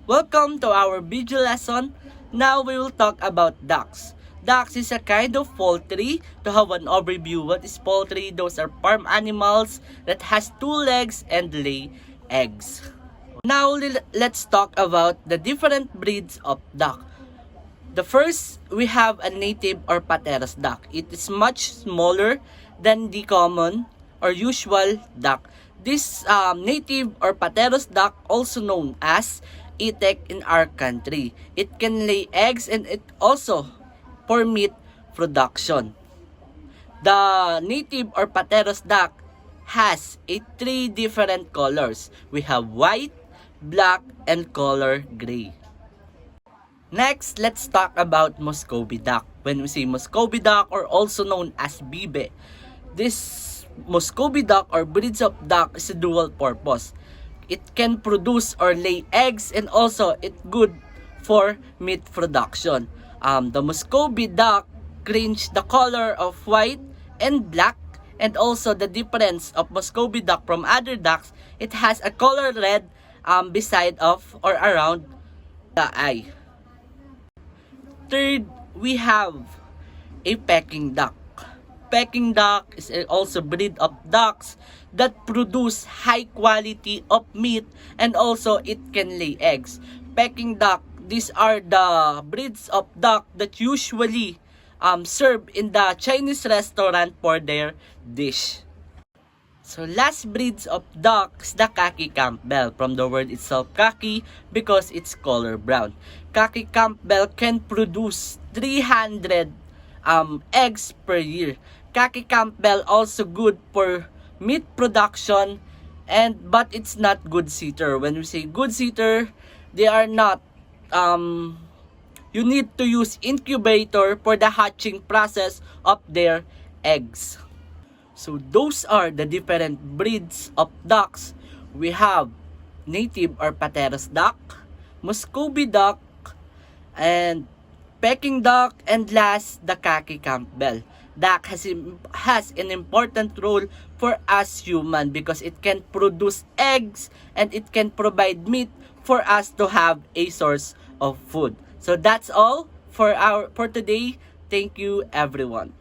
Welcome to our video lesson. Now we will talk about ducks. Ducks is a kind of poultry. To have an overview, what is poultry? Those are farm animals that has two legs and lay eggs. Now let's talk about the different breeds of duck. The first, we have a native or pateros duck. It is much smaller than the common or usual duck. This native or pateros duck, also known as itek in our country. It can lay eggs and it also for meat production. The native or pateros duck has three different colors. We have white, black, and color gray. Next, let's talk about Muscovy duck. When we say Muscovy duck or also known as bibe, this Muscovy duck or breeds of duck is a dual purpose. It can produce or lay eggs and also it's good for meat production. The Muscovy duck range the color of white and black, and also the difference of Muscovy duck from other ducks, it has a color red beside of or around the eye. Third, we have a Peking duck. Peking duck is also breed of ducks that produce high quality of meat and also it can lay eggs. Peking duck, these are the breeds of duck that usually served in the Chinese restaurant for their dish. So last breeds of duck is the Khaki Campbell, from the word itself khaki because it's color brown. Khaki Campbell can produce 300 eggs per year. Khaki Campbell also good for meat production, but it's not good seater. When we say good seater, they are not you need to use incubator for the hatching process of their eggs. So those are the different breeds of ducks. We have native or pateros duck, Muscovy duck, and Peking duck, and last, the Khaki Campbell. Duck has an important role for us human because it can produce eggs and it can provide meat for us to have a source of food. So that's all for today. Thank you everyone.